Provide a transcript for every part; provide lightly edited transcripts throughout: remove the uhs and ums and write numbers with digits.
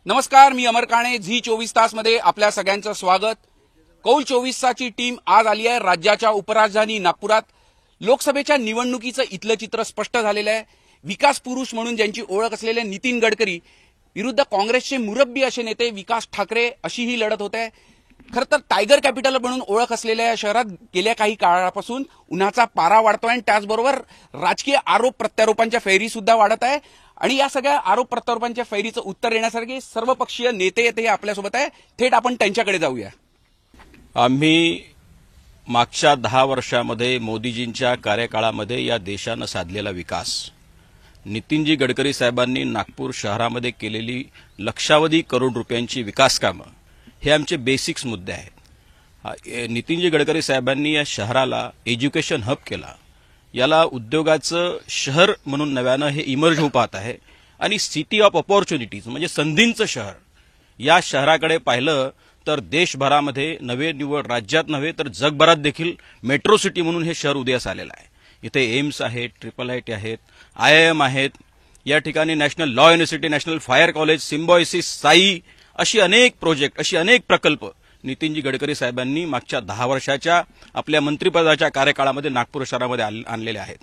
नमस्कार, मी अमर काणे. झी 24 तासमध्ये आपल्या सगळ्यांचं स्वागत. कौल 24ची टीम आज आली आहे राज्याच्या उपराजधानी नागपुरात. लोकसभेच्या निवडणुकीचं इथलं चित्र स्पष्ट झालेलं आहे. विकास पुरुष म्हणून ज्यांची ओळख असलेले नितीन गडकरी विरुद्ध काँग्रेसचे मुरब्बी असे नेते विकास ठाकरे अशी ही लढत होत आहे. खरं तर टायगर कॅपिटल म्हणून ओळख असलेल्या या शहरात गेल्या काही काळापासून उन्हाचा पारा वाढतोय आणि त्याचबरोबर राजकीय आरोप प्रत्यारोपांच्या फैरी सुद्धा वाढत आहे. आणि या सगळ्या आरोप प्रत्यारोपांच्या फैरीचं उत्तर देण्यासारखे सर्वपक्षीय नेते येथे आपल्यासोबत आहे. थेट आपण त्यांच्याकडे जाऊया. आम्ही मागच्या 10 वर्षामध्ये मोदीजींच्या कार्यकाळामध्ये या देशानं साधलेला विकास, नितीनजी गडकरी साहेबांनी नागपूर शहरामध्ये केलेली लक्षावधी करोड रुपयांची विकास कामं, हे आमचे बेसिक्स मुद्दे आहेत. नितीनजी गडकरी साहेबांनी या शहराला एज्युकेशन हब केला. याला उद्योगाचं शहर म्हणून नव्यानं हे इमर्ज होऊ पाहत आहे. आणि सिटी ऑफ ऑपॉर्च्युनिटीज म्हणजे संधींचं शहर, या शहराकडे पाहिलं तर देशभरामध्ये नव्हे निवड राज्यात नव्हे तर जगभरात देखील मेट्रो सिटी म्हणून हे शहर उदयास आलेलं आहे. इथे एम्स आहेत, IIIT आहेत, IIM आहेत. या ठिकाणी national law university, national fire college, Symbiosis, Sai अशी अनेक प्रोजेक्ट, अशी अनेक प्रकल्प नितीनजी गडकरी साहेबांनी मागच्या 10 वर्षाच्या आपल्या मंत्रिपदाच्या कार्यकाळामध्ये नागपूर शहरामध्ये आणलेले आहेत.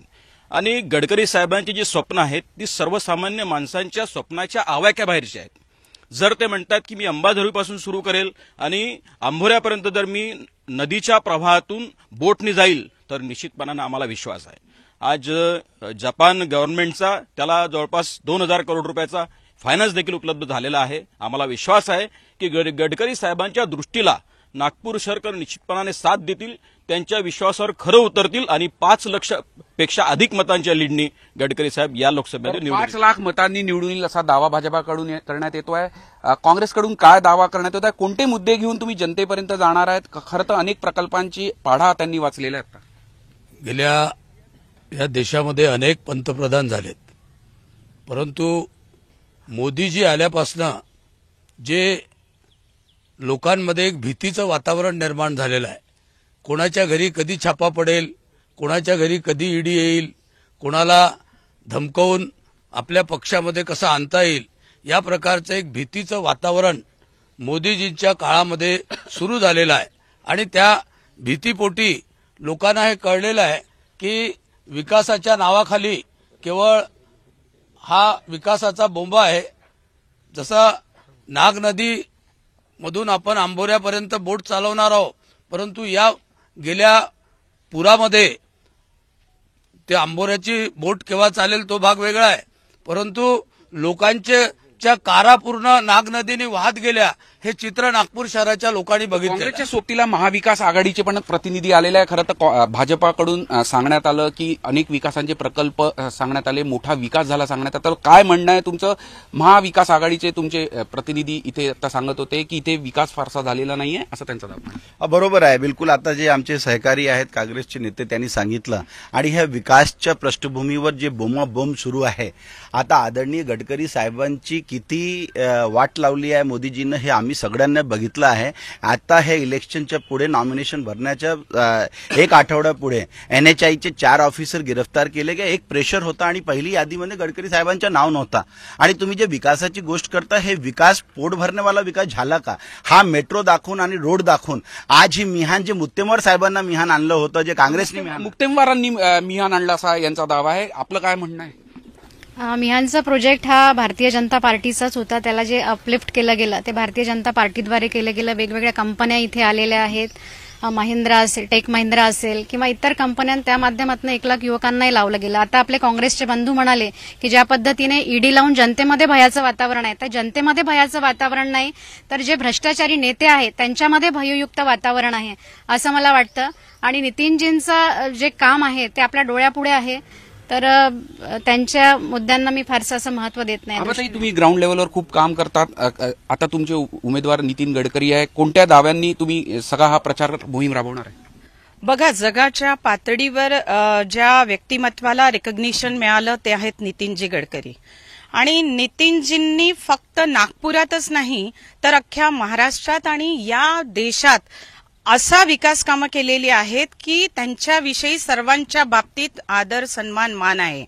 आणि गडकरी साहेबांची जी स्वप्न आहेत ती सर्वसामान्य माणसांच्या स्वप्नाच्या आवाक्याबाहेरची आहेत. जर ते म्हणतात की मी अंबाझरीपासून सुरू करेल आणि आंभोऱ्यापर्यंत जर मी नदीच्या प्रवाहातून बोटने जाईल तर निश्चितपणाने आम्हाला विश्वास आहे. आज जपान गव्हर्नमेंटचा त्याला जवळपास 2000 करोड रुपयाचा फायनान्स देखील उपलब्ध झालेला आहे. आम्हाला विश्वास आहे की गडकरी साहेबांच्या दृष्टीला नागपूर शहरकर निश्चितपणाने साथ देतील, त्यांच्या विश्वासावर खरं उतरतील आणि 5 लाखापेक्षा अधिक मतांच्या लीडनी गडकरी साहेब या लोकसभेमध्ये निवडून 5 लाख मतांनी निवडून येईल असा दावा भाजपाकडून करण्यात येतोय. काँग्रेसकडून काय दावा करण्यात येत आहे? कोणते मुद्दे घेऊन तुम्ही जनतेपर्यंत जाणार आहेत? खरं तर अनेक प्रकल्पांची पाढा त्यांनी वाचलेला आहे. गेल्या या देशामध्ये अनेक पंतप्रधान झालेत, परंतु मोदीजी आल्यापासनं जे लोकांमध्ये एक भीतीचं वातावरण निर्माण झालेलं आहे. कोणाच्या घरी कधी छापा पडेल, कोणाच्या घरी कधी ईडी येईल, कोणाला धमकावून आपल्या पक्षामध्ये कसं आणता येईल, या प्रकारचं एक भीतीचं वातावरण मोदीजींच्या काळामध्ये सुरू झालेलं आहे. आणि त्या भीतीपोटी लोकांना हे कळलेलं आहे की विकासाच्या नावाखाली केवळ हा विकासाचा बोंबा आहे. जसा नाग नदी मधून आपण आंबोऱ्यापर्यंत बोट चालवणार आहोत, परंतु या गेल्या पुरामध्ये ते आंबोऱ्याची बोट केव्हा चालेल तो भाग वेगळा आहे, परंतु लोकांच्या कारा पूर्ण नाग नदीने वाहत गेल्या हे चित्र नागपूर शहराच्या लोकांनी बघितलं. काँग्रेसच्या सोबतीला महाविकास आघाडीचे पण प्रतिनिधी आलेले आहे. खरं तर भाजपाकडून सांगण्यात आलं की अनेक विकासांचे प्रकल्प सांगण्यात आले, मोठा विकास झाला सांगण्यात आलं. काय म्हणणं आहे तुमचं? महाविकास आघाडीचे तुमचे प्रतिनिधी इथे आता सांगत होते की इथे विकास फारसा झालेला नाहीये असं त्यांचं दावा. बरोबर आहे, बिलकुल. आता जे आमचे सहकारी आहेत काँग्रेसचे नेते त्यांनी सांगितलं. आणि ह्या विकासच्या पृष्ठभूमीवर जे बोंबाबोंब सुरू आहे, आता आदरणीय गडकरी साहेबांची किती वाट लावली आहे मोदीजींना हे आम्ही सगळ्यांना बघितलं आहे. आता हे इलेक्शनच्या पुढे नॉमिनेशन भरण्याच्या 1 आठवड्यापुढे NHIचे 4 ऑफिसर गिरफ्तार केले गेले. एक प्रेशर होता आणि पहिली यादीमध्ये गडकरी साहेबांचं नाव नव्हता. आणि तुम्ही जे विकासाची गोष्ट करता, हे विकास पोट भरण्यावाला विकास झाला का? हा मेट्रो दाखवून आणि रोड दाखवून आज ही मिहान, जे मुत्तेमवार साहेबांना मिहान आणलं होतं, जे काँग्रेसने मुत्तेमवारांनी मिहान आणला असा यांचा दावा आहे. आपलं काय म्हणणं आहे? मिहानचा प्रोजेक्ट हा भारतीय जनता पार्टीचाच होता. त्याला जे अपलिफ्ट केलं गेलं ते भारतीय जनता पार्टीद्वारे केलं गेलं. वेगवेगळ्या कंपन्या इथे आलेल्या आहेत. महिंद्रा असेल, टेक महिंद्रा असेल किंवा इतर कंपन्या, त्या माध्यमातून 1 लाख युवकांनाही लावलं गेलं. आता आपले काँग्रेसचे बंधू म्हणाले की ज्या पद्धतीने ईडी लावून जनतेमध्ये भयाचं वातावरण आहे, तर जनतेमध्ये भयाचं वातावरण नाही, तर जे भ्रष्टाचारी नेते आहेत त्यांच्यामध्ये भययुक्त वातावरण आहे असं मला वाटतं. आणि नितीनजींचं जे काम आहे ते आपल्या डोळ्यापुढे आहे, तर त्यांच्या मुद्द्यांना मी फारसं असं महत्व देत नाही. आता तुम्ही ग्राउंड लेवलवर खूप काम करतात. आता तुमचे उमेदवार नितीन गडकरी आहे. कोणत्या दाव्यांनी तुम्ही सगळा हा प्रचार मोहीम राबवणार आहे? बघा, जगाच्या पातळीवर ज्या व्यक्तिमत्वाला रिकॉग्निशन मिळालं ते आहेत नितीनजी गडकरी. आणि नितीनजींनी फक्त नागपुरातच नाही तर अख्ख्या महाराष्ट्रात आणि या देशात असा विकास कामं केलेली आहेत की त्यांच्याविषयी सर्वांच्या बाबतीत आदर, सन्मान, मान आहे.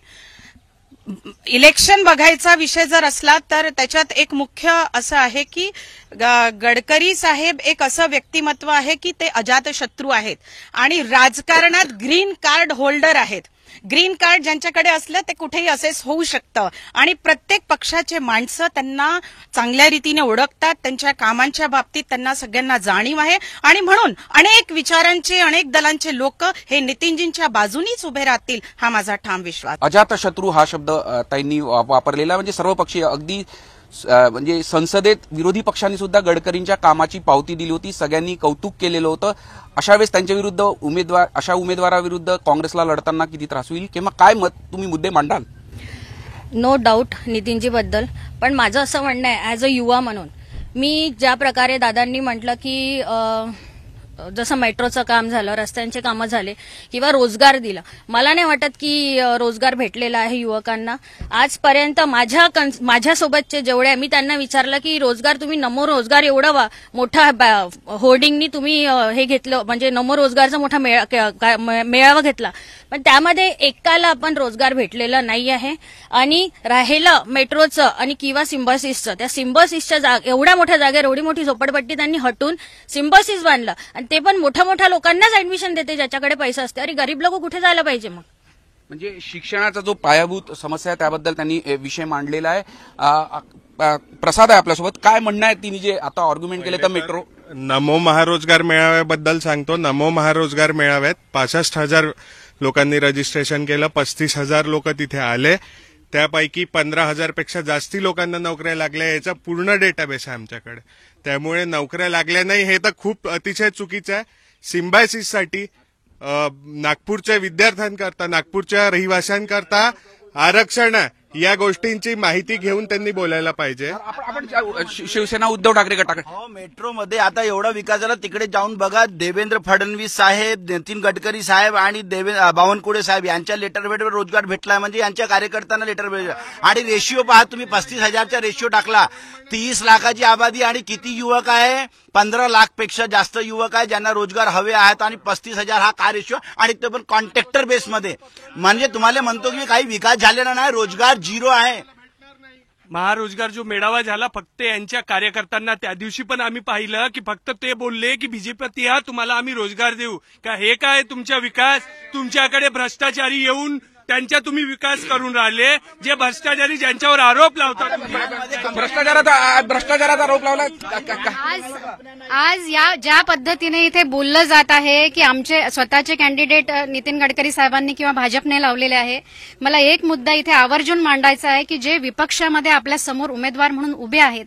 इलेक्शन बघायचा विषय जर असला तर त्याच्यात एक मुख्य असं आहे की गडकरी साहेब एक असं व्यक्तिमत्व आहे की ते अजातशत्रू आहेत आणि राजकारणात ग्रीन कार्ड होल्डर आहेत. ग्रीन कार्ड ज्यांच्याकडे असलं ते कुठेही असेस होऊ शकतं आणि प्रत्येक पक्षाचे माणसं त्यांना चांगल्या रीतीने ओळखतात. त्यांच्या कामांच्या बाबतीत त्यांना सगळ्यांना जाणीव आहे आणि म्हणून अनेक विचारांचे अनेक दलांचे लोक हे नितीनजींच्या बाजूनीच उभे राहतील हा माझा ठाम विश्वास. अजातशत्रू हा शब्द ताईंनी वापरलेला म्हणजे सर्वपक्षीय अगदी म्हणजे संसदेत विरोधी पक्षांनी सुद्धा गडकरींच्या कामाची पावती दिली होती. सगळ्यांनी कौतुक केलेलं होतं. अशा वेळेस त्यांच्या विरुद्ध अशा उमेदवाराविरुद्ध काँग्रेसला लढताना किती त्रास होईल किंवा काय मत तुम्ही मुद्दे मांडाल? नो डाऊट नितीनजीबद्दल, पण माझं असं म्हणणं आहे ॲज अ युवा म्हणून मी ज्या प्रकारे दादांनी म्हटलं की जसं मेट्रोचं काम झालं, रस्त्यांचे कामं झाले किंवा रोजगार दिला, मला नाही वाटत की रोजगार भेटलेला आहे युवकांना आजपर्यंत. माझ्यासोबतचे जेवढे मी त्यांना विचारलं की रोजगार तुम्ही नमो रोजगार एवढं मोठा होर्डिंगनी तुम्ही हे घेतलं म्हणजे नमो रोजगारचा मोठा मेळावा घेतला, पण त्यामध्ये एकाला आपण रोजगार भेटलेला नाही आहे. आणि राहिलं मेट्रोचं आणि किंवा सिम्बॉसिसचं, त्या सिम्बॉसिसच्या एवढ्या मोठ्या जागेवर एवढी मोठी झोपडपट्टी त्यांनी हटून सिम्बॉसिस बांधलं आणि ते पण मोठ्या लोकांनाच ऍडमिशन देते ज्याच्याकडे पैसा असते. अरे गरीब लोक कुठे जायला पाहिजे मग? म्हणजे शिक्षणाचा जो पायाभूत समस्या आहे त्याबद्दल त्यांनी विषय मांडलेला आहे. प्रसाद आहे आपल्यासोबत, काय म्हणणं आहे तिने जे आता आर्ग्युमेंट केले तर मेट्रो नमो महारोजगार मेळाव्याबद्दल सांगतो. नमो महारोजगार मेळाव्यात 65,000 लोकांनी रजिस्ट्रेशन केलं, 35,000 लोक तिथे आले, त्यापैकी 15,000 पेक्षा जास्ती लोकांना नोकऱ्या लागल्या. याचा पूर्ण डेटाबेस आहे आमच्याकडे. त्यामुळे नोकऱ्या लागल्या नाही हे तर खूप अतिशय चुकीचं आहे. सिम्बायसिससाठी नागपूरच्या विद्यार्थ्यांकरता, नागपूरच्या रहिवाशांकरता आरक्षण या गोष्टींची माहिती घेऊन त्यांनी बोलायला पाहिजे. आपण शिवसेना उद्धव ठाकरे गटाकडे मेट्रोमध्ये आता एवढा विकास झाला, तिकडे जाऊन बघा. देवेंद्र फडणवीस साहेब, नितीन गडकरी साहेब आणि बावनकुळे साहेब यांच्या लेटरपेडवर रोजगार भेटला, म्हणजे यांच्या कार्यकर्त्यांना लेटर भेटला. आणि रेशिओ पहा तुम्ही, 35,000चा रेशिओ टाकला, 30 लाखाची आबादी आणि किती युवक आहे? 15 लाख पेक्षा जास्त युवक आहे ज्यांना रोजगार हवे आहेत आणि 35,000 हा का रेशिओ, आणि ते पण कॉन्ट्रॅक्टर बेसमध्ये. म्हणजे तुम्हाला म्हणतो की काही विकास झालेला नाही, रोजगार झिरो आहे. महारोजगार जो मेळावा झाला फक्त यांच्या कार्यकर्त्यांना, त्या दिवशी पण आम्ही पाहिलं की फक्त ते बोलले की बीजेपी या तुम्हाला आम्ही रोजगार देऊ का. हे काय तुमचा विकास? तुमच्याकडे भ्रष्टाचारी येऊन त्यांच्या तुम्ही विकास करून राहिले, जे भ्रष्टाचारी ज्यांच्यावर आरोप लावतात. भ्रष्टाचाराचा आरोप लावला. आज या ज्या पद्धतीने इथे बोललं जात आहे की आमचे स्वतःचे कॅन्डिडेट नितीन गडकरी साहेबांनी किंवा भाजपने लावलेले आहे, मला एक मुद्दा इथे आवर्जून मांडायचा आहे की जे विपक्षामध्ये आपल्या समोर उमेदवार म्हणून उभे आहेत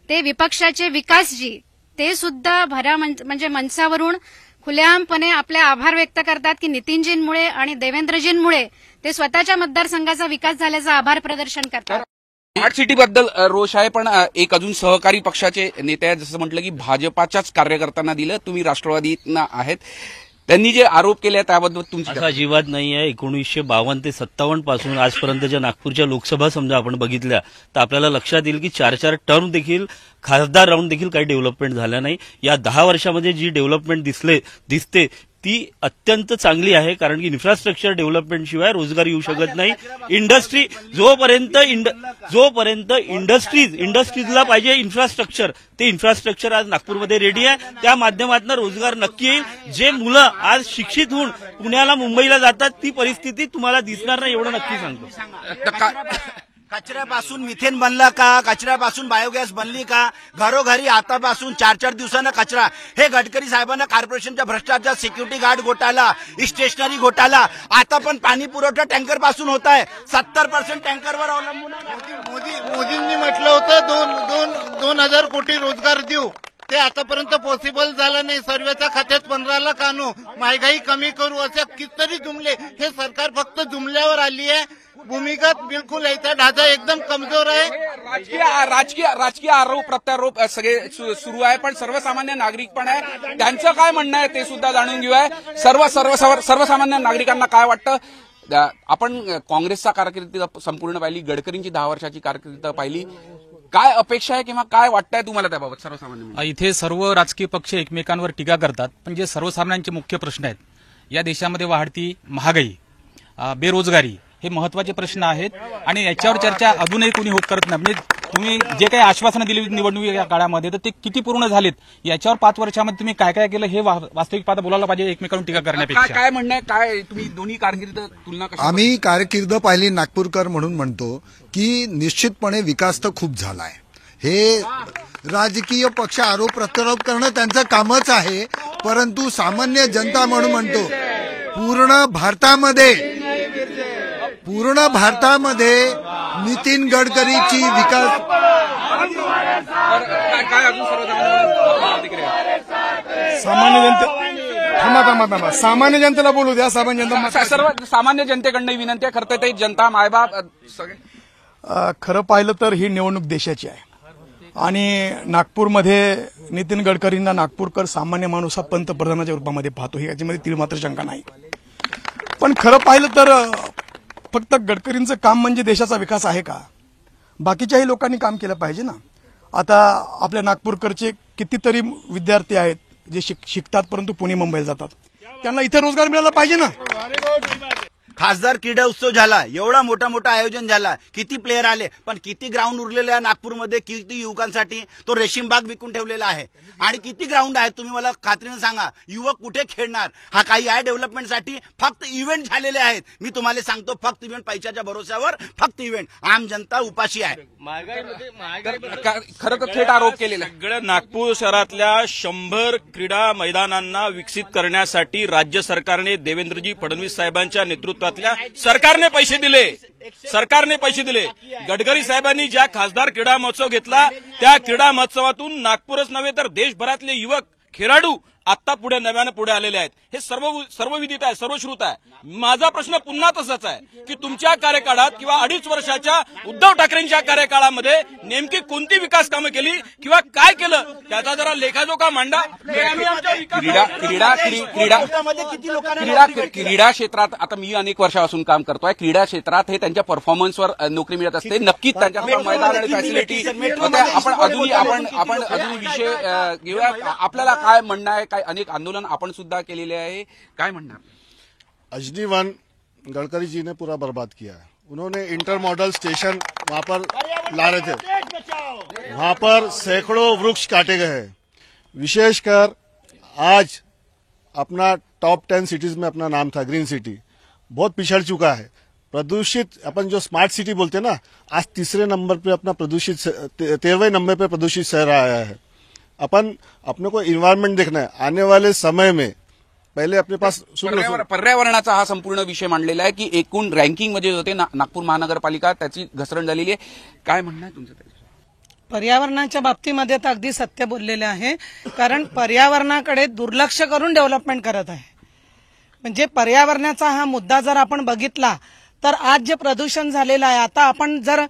ते विपक्षाचे विकासजी, ते सुद्धा म्हणजे मंचावरून खुलेआमपणे आपले आभार व्यक्त करतात की नितीनजींमुळे आणि देवेंद्रजींमुळे ते स्वतःच्या मतदारसंघाचा विकास झाल्याचं आभार प्रदर्शन करतात. स्मार्ट सिटी बद्दल रोष आहे, पण एक अजून सहकारी पक्षाचे नेते आहेत, जसं म्हटलं की भाजपाच्याच कार्यकर्त्यांना दिलं, तुम्ही राष्ट्रवादीतना आहेत, त्यांनी जे आरोप केले त्याबद्दल तुमची असा अजिबात नाही आहे. 1952 ते 57 पासून आजपर्यंतच्या नागपूरच्या लोकसभा समजा आपण बघितल्या तर आपल्याला लक्षात येईल की 4 टर्म देखील, खासदार राहून देखील काही डेव्हलपमेंट झालं नाही. या 10 वर्षामध्ये जी डेव्हलपमेंट दिसते ती अत्यंत चांगली आहे, कारण की इन्फ्रास्ट्रक्चर डेव्हलपमेंट शिवाय रोजगार येऊ शकत नाही. इंडस्ट्री जोपर्यंत इंडस्ट्रीजला पाहिजे इन्फ्रास्ट्रक्चर, ते इन्फ्रास्ट्रक्चर आज नागपूरमध्ये रेडी आहे. त्या माध्यमातून रोजगार नक्की येईल. जे मुलं आज शिक्षित होऊन पुण्याला मुंबईला जातात ती परिस्थिती तुम्हाला दिसणार नाही, एवढं नक्की सांगतो. कचऱ्यापासून मिथेन बनला का? कचऱ्यापासून बायोगॅस बनली का? घरोघरी आतापासून 4 दिवसांना कचरा. हे गडकरी साहेबांना कॉर्पोरेशनच्या भ्रष्टाचार, सिक्युरिटी गार्ड घोटाळा, स्टेशनरी घोटाळा, आता पण पाणी पुरवठा टँकर पासून होत आहे. 70% टँकरवर अवलंबून. मोदींनी म्हटलं होतं 2,000 कोटी रोजगार देऊ, ते आतापर्यंत पॉसिबल झालं नाही. सर्वेच्या खात्यात 15 लाख आणू, महागाई कमी करू, असे कितीतरी जुमले. हे सरकार फक्त जुमल्यावर आली आहे. भूमिगत बिलकुल याचा ढाचा एकदम कमजोर आहे. राजकीय आरोप प्रत्यारोप सगळे सुरू आहे, पण सर्वसामान्य नागरिक पण आहे, त्यांचं काय म्हणणं आहे ते सुद्धा जाणून घेऊया. सर्वसामान्य नागरिकांना काय वाटतं? आपण काँग्रेसचा कारकीर्द संपूर्ण पाहिली, गडकरींची 10 वर्षाची कारकीर्द पाहिली, काय अपेक्षा आहे किंवा काय वाटतंय तुम्हाला त्याबाबत? सर्वसामान्य इथे सर्व राजकीय पक्ष एकमेकांवर टीका करतात, पण जे सर्वसामान्यांचे मुख्य प्रश्न आहेत, या देशामध्ये वाढती महागाई, बेरोजगारी, हे महत्वाचे प्रश्न आहेत आणि याच्यावर चर्चा अजूनही कोणी करत नाही. म्हणजे तुम्ही जे काही आश्वासनं दिली निवडणुकी या काळामध्ये तर ते किती पूर्ण झालीत, याच्यावर 5 वर्षामध्ये तुम्ही काय काय केलं हे वास्तविक पाहता बोलायला पाहिजे एकमेकांवर टीका करण्यापेक्षा. काय म्हणणं आहे, काय तुम्ही दोन्ही कारकीर्द तुलना कशी? आम्ही कारकीर्द पाहिली नागपूरकर म्हणून म्हणतो की निश्चितपणे विकास तर खूप झालाय. हे राजकीय पक्ष आरोप प्रत्यारोप करणं त्यांचं कामच आहे, परंतु सामान्य जनता म्हणून म्हणतो पूर्ण भारतामध्ये नितीन गडकरीची विकास काय अजून सामान्य जनते सामान्य जनतेला बोलू द्या. सर्व सामान्य जनतेकडनं विनंती आहे. खरं तर ते जनता मायबाप सगळे खरं पाहिलं तर ही निवडणूक देशाची आहे आणि नागपूरमध्ये नितीन गडकरींना नागपूरकर सामान्य माणूस हा पंतप्रधानाच्या रूपामध्ये पाहतो, ही याच्यामध्ये तीळ मात्र शंका नाही. पण खरं पाहिलं तर फक्त गडकरींचं काम म्हणजे देशाचा विकास आहे का? बाकीच्याही लोकांनी काम केलं पाहिजे ना. आता आपल्या नागपूरकरचे कितीतरी विद्यार्थी आहेत जे शिकतात परंतु पुणे मुंबईला जातात, त्यांना इथे रोजगार मिळाला पाहिजे ना. खासदार क्रीडा उत्सव झाला, एवढा मोठा आयोजन झाला, किती प्लेयर आले, पण किती ग्राउंड उरलेले आहे नागपूरमध्ये किती युवकांसाठी? तो रेशीमबाग विकून ठेवलेला आहे. आणि किती ग्राउंड आहेत तुम्ही मला खात्रीने सांगा, युवक कुठे खेळणार? हा काही आहे डेव्हलपमेंटसाठी? फक्त इव्हेंट झालेले आहेत. मी तुम्हाला सांगतो फक्त इव्हेंट, पैशाच्या भरोश्यावर फक्त इव्हेंट. आम जनता उपाशी आहे. खरं तर थेट आरोप केलेला. सगळ्या नागपूर शहरातल्या 100 क्रीडा मैदानांना विकसित करण्यासाठी राज्य सरकारने देवेंद्रजी फडणवीस साहेबांच्या नेतृत्वातल्या सरकारने पैसे दिले. गडकरी साहेबांनी ज्या खासदार क्रीडा महोत्सव घेतला त्या क्रीडा महोत्सवातून नागपूरच नव्हे तर देशभरातले युवक खेळाडू आता नव्यानं पुढे आलेले आहेत. हे सर्व विदित आहे, सर्वश्रुत आहे. माझा प्रश्न पुन्हा तसाच आहे की तुमच्या कार्यकाळात किंवा 2.5 वर्षाच्या उद्धव ठाकरेंच्या कार्यकाळामध्ये नेमकी कोणती विकास कामं केली किंवा काय केलं त्याचा जरा लेखाजोखा मांडा. क्रीडा क्षेत्रात आता मी अनेक वर्षापासून काम करतोय. क्रीडा क्षेत्रात हे त्यांच्या परफॉर्मन्सवर नोकरी मिळत असते. नक्कीच त्यांच्या मैदान आणि फॅसिलिटी आपण अजून विषय घेऊया. आपल्याला काय म्हणणं आहे? काय अनेक आंदोलन आपण सुद्धा केलेले आहे, काय म्हणणार? अजनी वन गडकरी जी ने पूरा बर्बाद किया है. उन्होंने इंटर मॉडल स्टेशन वहां पर ला रहे थे, वहां पर सैकड़ों वृक्ष काटे गए हैं. विशेषकर आज अपना टॉप 10 सिटीज में अपना नाम था ग्रीन सिटी, बहुत पिछड़ चुका है. प्रदूषित अपन जो स्मार्ट सिटी बोलते हैं ना, आज 3रे नंबर पे अपना प्रदूषित 13वें नंबर पे प्रदूषित शहर आया है. अपन अपने को इन्वायरमेंट देखना है. आने वाले समय में पहिले अपने पास पर्यावरणाचा हा संपूर्ण विषय मांडलेला आहे की एकूण रँकिंग मध्ये होते नागपूर महानगरपालिका, त्याची घसरण झालेली आहे. काय म्हणणं आहे तुमचं? पर्यावरणाच्या बाबतीमध्ये तर अगदी सत्य बोललेलं आहे, कारण पर्यावरणाकडे दुर्लक्ष करून डेव्हलपमेंट करत आहे. म्हणजे पर्यावरणाचा हा मुद्दा जर आपण बघितला तर आज जे प्रदूषण झालेलं आहे, आता आपण जर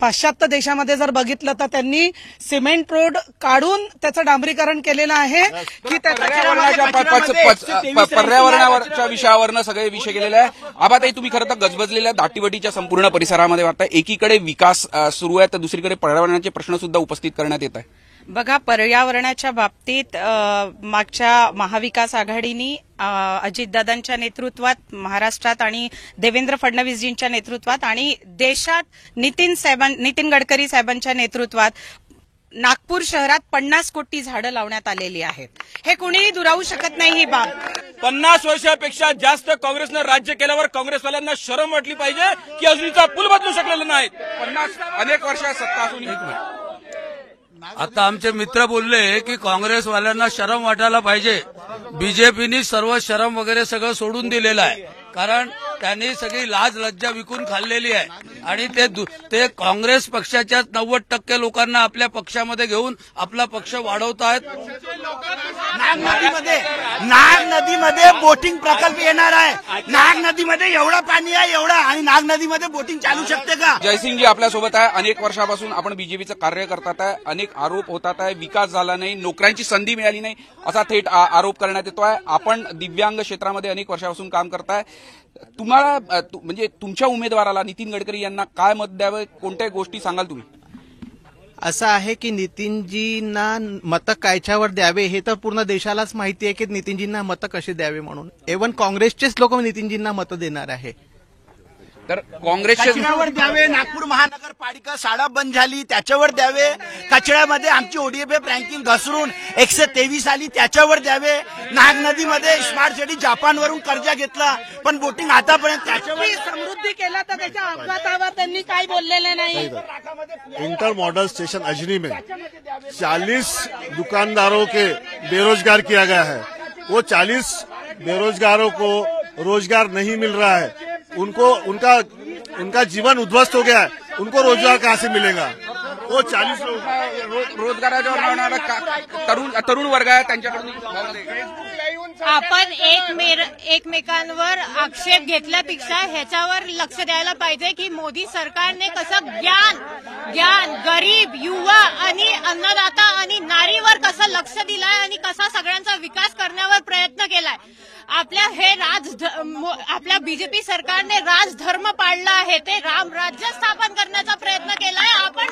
पाश्चात्य देशामध्ये जर बघितलं तर त्यांनी सिमेंट रोड काढून त्याचं डांबरीकरण केलेलं आहे की पर्यावरणावरच्या विषयावरनं सगळे विषय केलेले आहे. आबाताई, तुम्ही खरं तर गजबजलेल्या दाटीवटीच्या संपूर्ण परिसरामध्ये वाटतं. एकीकडे विकास सुरू आहे तर दुसरीकडे पर्यावरणाचे प्रश्न सुद्धा उपस्थित करण्यात येत आहे. बघा, पर्यावरणाच्या बाबतीत मागच्या महाविकास आघाडीनी अजितदादांच्या नेतृत्वात महाराष्ट्रात आणि देवेंद्र फडणवीसजींच्या नेतृत्वात आणि देशात नितीन गडकरी साहेबांच्या नेतृत्वात नागपूर शहरात 50 कोटी झाडं लावण्यात आलेली आहेत. हे कुणीही दुरावू शकत नाही ही बाब. 50 वर्षापेक्षा जास्त काँग्रेसनं राज्य केल्यावर काँग्रेसवाल्यांना शरम वाटली पाहिजे की अजूनचा पूल बदलू शकलेला नाही. 50 अनेक वर्ष सत्ता असून आता आमचे मित्र बोलले की काँग्रेसवाल्यांना शरम वाटायला पाहिजे. बीजेपीनी सर्व शरम वगैरे सगळं सोडून दिलेलं आहे, कारण त्यांनी सगळी लाज लज्जा विकून खाल्लेली आहे आणि ते काँग्रेस पक्षाच्या 90% लोकांना आपल्या पक्षामध्ये घेऊन आपला पक्ष वाढवत आहेत. नाग नदीमध्ये बोटिंग प्रकल्प येणार आहे. नाग नदीमध्ये एवढं पाणी आहे आणि नाग नदीमध्ये बोटिंग चालू शकते का? जयसिंगजी आपल्यासोबत आहे. अनेक वर्षापासून आपण बीजेपीचं कार्य करतात आहे. अनेक आरोप होतात आहे. विकास झाला नाही, नोकऱ्यांची संधी मिळाली नाही असा थेट आरोप करण्यात येतो आहे. आपण दिव्यांग क्षेत्रामध्ये अनेक वर्षापासून काम करताय. तुम्हाला म्हणजे तुमच्या उमेदवाराला नितीन गडकरी यांना काय मत द्यावं, कोणत्या गोष्टी सांगाल तुम्ही? असं आहे की नितीनजींना मतं कायच्यावर द्यावे हे तर पूर्ण देशालाच माहिती आहे की नितीनजींना मतं कशी द्यावे म्हणून. इव्हन काँग्रेसचेच लोक नितीनजींना मतं देणार आहे. तर काँग्रेसचे कचऱ्यावर द्यावे, नागपूर महानगरपालिका शाळा बंद झाली त्याच्यावर द्यावे, कचऱ्यामध्ये आमची ओडीएफ रँकिंग घसरून 123 आली त्याच्यावर द्यावे, नाग नदीमध्ये स्मार्ट सिटी जापानवरून कर्ज घेतला पण वोटिंग आतापर्यंत त्याच्यावर समृद्धी केला तर त्याच्या अपघातावर त्यांनी काही बोललेले नाही. इंटर मॉडल स्टेशन अजनी में 40 दुकानदारों के बेरोजगार किया गया है. वो 40 बेरोजगारों को रोजगार नहीं मिल रहा है. उनका जीवन उद्ध्वस्त हो गया है. उनको रोजगार कहाँ से मिलेगा? वो 40 लोग रोजगाराच्या तरुण वर्ग आहे त्यांच्याकडून आपण एकमेकांवर आक्षेप घेतल्यापेक्षा ह्याच्यावर लक्ष द्यायला पाहिजे की मोदी सरकारने कसं ज्ञान गरीब युवा आणि अन्नदाता आणि नारीवर कसं लक्ष दिलंय आणि कसा सगळ्यांचा विकास करण्यावर प्रयत्न केलाय. आपल्या बीजेपी सरकारने राजधर्म पाळला आहे, ते राम राज्य स्थापन करण्याचा प्रयत्न केलाय. आपण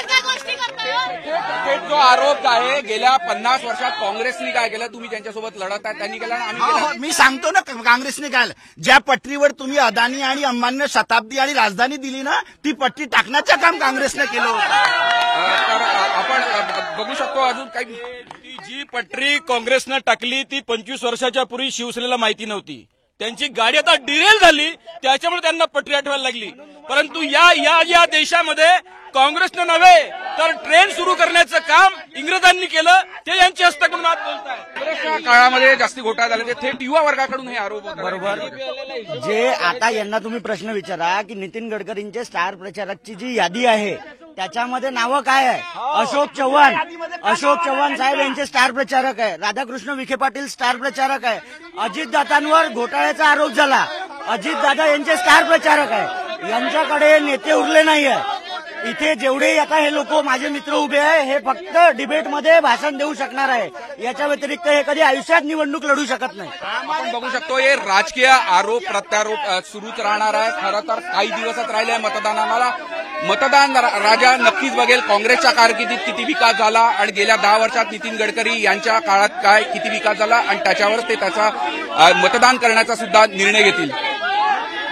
काय गोष्टी करताय? जो आरोप आहे गेल्या 50 वर्षात काँग्रेसने काय केलं, तुम्ही त्यांच्यासोबत लढत आहे, त्यांनी केलं ना आम्ही केलं. मी सांगतो ना काँग्रेसने काय ज्या पटरीवर तुम्ही अदानी आणि अंबानींना शताब्दी आणि राजधानी दिली ना ती पट्टी टाकण्याचं काम काँग्रेसने केलं होतं. तर आपण बघू शकतो अजून काही जी पटरी काँग्रेसनं टाकली ती 25 वर्षाच्या पूर्वी शिवसेनेला माहिती नव्हती. त्यांची गाडी आता डिरेल झाली त्याच्यामुळे त्यांना पटरी आठवायला लागली. परंतु या देशामध्ये काँग्रेसनं नव्हे तर ट्रेन सुरू करण्याचं काम इंग्रजांनी केलं, ते यांची हस्तकडून आज बोलत आहे. काँग्रेसच्या काळामध्ये जास्ती घोटाळा झाले ते थेट युवा वर्गाकडून हे आरोप होतात. बरोबर. जे आता यांना तुम्ही प्रश्न विचारा की नितीन गडकरींचे स्टार प्रचारकची जी यादी आहे त्याच्यामध्ये नावं काय आहे? अशोक चव्हाण साहेब यांचे स्टार प्रचारक आहे, राधाकृष्ण विखे पाटील स्टार प्रचारक आहे, अजितदादांवर घोटाळ्याचा आरोप झाला, अजितदादा यांचे स्टार प्रचारक आहे. यांच्याकडे नेते उरले नाहीये. इथे जेवढे आता हे लोक माझे मित्र उभे आहे हे फक्त डिबेटमध्ये भाषण देऊ शकणार आहे, याच्या व्यतिरिक्त हे कधी आयुष्यात निवडणूक लढू शकत नाही. आपण बघू शकतो हे राजकीय आरोप प्रत्यारोप सुरूच राहणार आहे. खरं तर काही दिवसात राहिले मतदानाला. मतदान राजा नक्कीच बघेल काँग्रेसच्या कारकिर्दीत किती विकास झाला आणि गेल्या 10 वर्षात नितीन गडकरी यांच्या काळात काय किती विकास झाला आणि त्याच्यावर ते त्याचा मतदान करण्याचा सुद्धा निर्णय घेतील.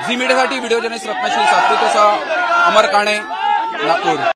झी मीडियासाठी व्हिडिओ जर्नलिस्ट रत्नश्री सातपुतेसह अमर काणे, नागपूर.